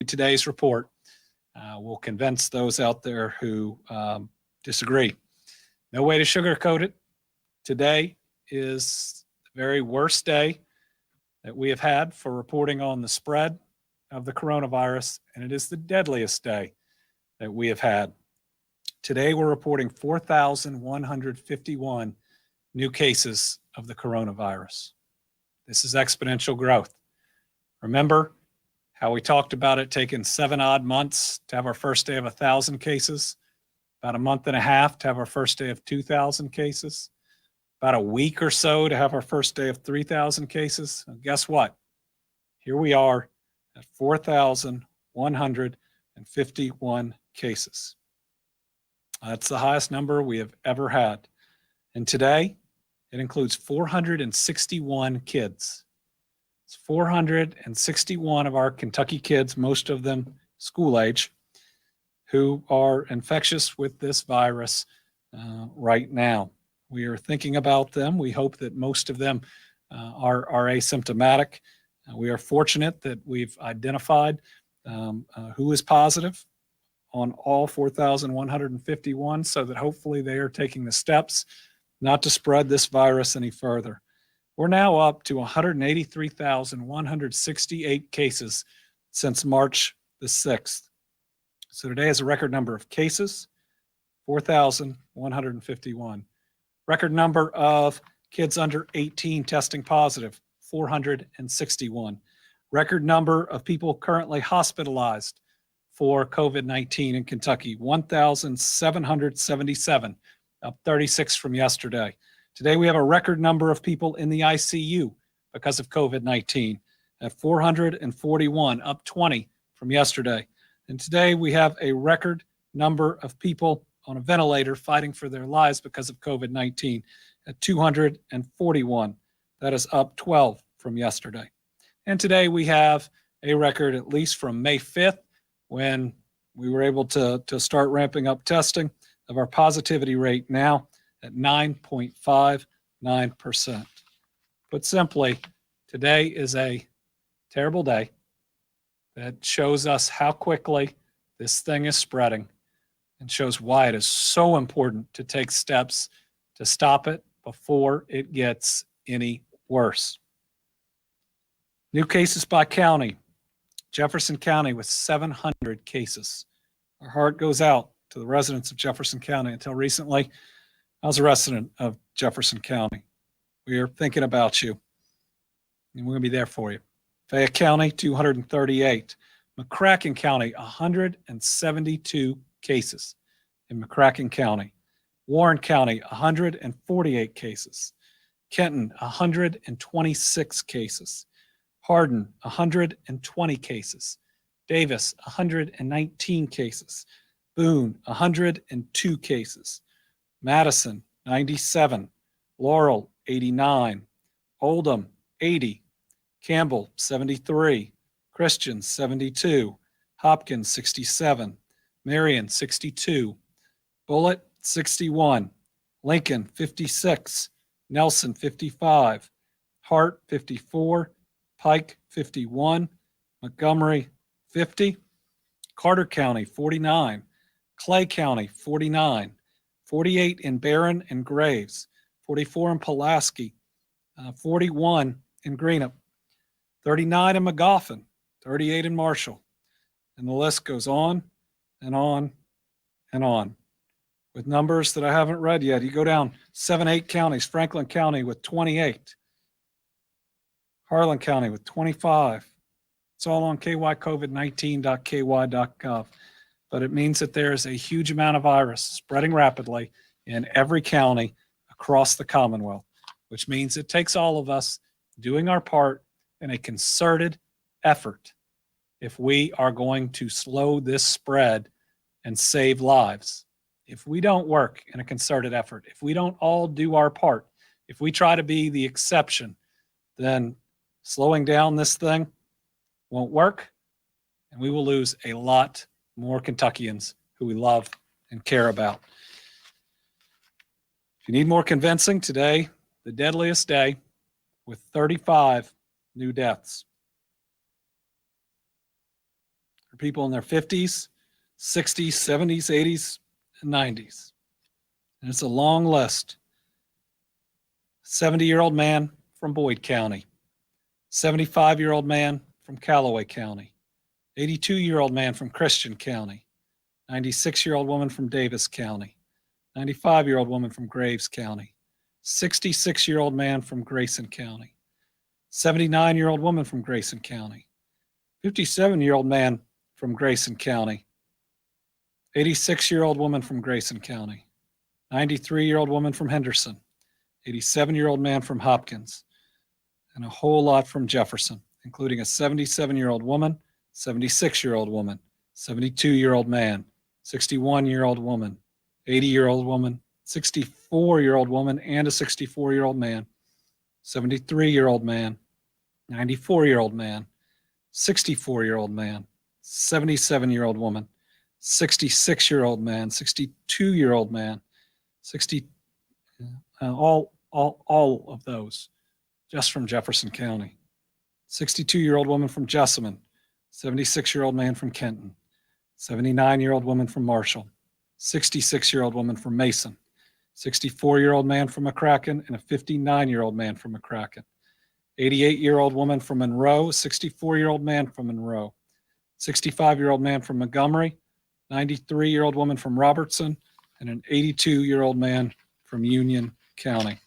today's report will convince those out there who disagree. No way to sugarcoat it. Today is the very worst day that we have had for reporting on the spread of the coronavirus, and it is the deadliest day that we have had. Today, we're reporting 4,151 new cases of the coronavirus. This is exponential growth. Remember how we talked about it taking 7 odd months to have our first day of 1,000 cases, about a month and a half to have our first day of 2,000 cases, about a week or so to have our first day of 3,000 cases. And guess what? Here we are at 4,151 cases. That's the highest number we have ever had. And today, it includes 461 kids. It's 461 of our Kentucky kids, most of them school age, who are infectious with this virus right now. We are thinking about them. We hope that most of them are asymptomatic. We are fortunate that we've identified who is positive on all 4,151 so that hopefully they are taking the steps not to spread this virus any further. We're now up to 183,168 cases since March the 6th. So today is a record number of cases, 4,151. Record number of kids under 18 testing positive, 461. Record number of people currently hospitalized for COVID-19 in Kentucky, 1,777, up 36 from yesterday. Today, we have a record number of people in the ICU because of COVID-19 at 441, up 20 from yesterday. And today, we have a record number of people on a ventilator fighting for their lives because of COVID-19 at 241. That is up 12 from yesterday. And today, we have a record, at least from May 5th, when we were able to start ramping up testing, of our positivity rate now at 9.59%. Put simply, today is a terrible day that shows us how quickly this thing is spreading and shows why it is so important to take steps to stop it before it gets any worse. New cases by county. Jefferson County with 700 cases. Our heart goes out to the residents of Jefferson County. Until recently, I was a resident of Jefferson County. We are thinking about you, and we're going to be there for you. Fayette County, 238. McCracken County, 172 cases in McCracken County. Warren County, 148 cases. Kenton, 126 cases. Hardin, 120 cases. Davis, 119 cases. Boone, 102 cases. Madison, 97. Laurel, 89. Oldham, 80. Campbell, 73. Christian, 72. Hopkins, 67. Marion, 62. Bullitt, 61. Lincoln, 56. Nelson, 55. Hart, 54. Pike, 51. Montgomery, 50. Carter County, 49. Clay County, 49. 48 in Barron and Graves. 44 in Pulaski. 41 in Greenup. 39 in Magoffin. 38 in Marshall. And the list goes on and on and on with numbers that I haven't read yet. You go down 7-8 counties. Franklin County with 28. Harlan County with 25. It's all on kycovid19.ky.gov. But it means that there is a huge amount of virus spreading rapidly in every county across the Commonwealth, which means it takes all of us doing our part in a concerted effort if we are going to slow this spread and save lives. If we don't work in a concerted effort, if we don't all do our part, if we try to be the exception, then slowing down this thing won't work, and we will lose a lot more Kentuckians who we love and care about. If you need more convincing, today, the deadliest day with 35 new deaths. people in their 50s, 60s, 70s, 80s, and 90s. And it's a long list. 70-year-old man from Boyd County, 75-year-old man from Callaway County, 82-year-old man from Christian County, 96-year-old woman from Davis County, 95-year-old woman from Graves County, 66-year-old man from Grayson County, 79-year-old woman from Grayson County, 57-year-old man from Grayson County, 86-year-old woman from Grayson County, 93-year-old woman from Henderson, 87-year-old man from Hopkins, and a whole lot from Jefferson, including a 77-year-old woman, 76-year-old woman, 72-year-old man, 61-year-old woman, 80-year-old woman, 64-year-old woman, and a 64-year-old man, 73-year-old man, 94-year-old man, 64-year-old man, 77-year-old woman, 66-year-old man, 62-year-old man, 60, all of those just from Jefferson County. 62-year-old woman from Jessamine, 76-year-old man from Kenton, 79-year-old woman from Marshall, 66-year-old woman from Mason, 64-year-old man from McCracken, and a 59-year-old man from McCracken. 88-year-old woman from Monroe, 64-year-old man from Monroe, 65-year-old man from Montgomery, 93-year-old woman from Robertson, and an 82-year-old man from Union County.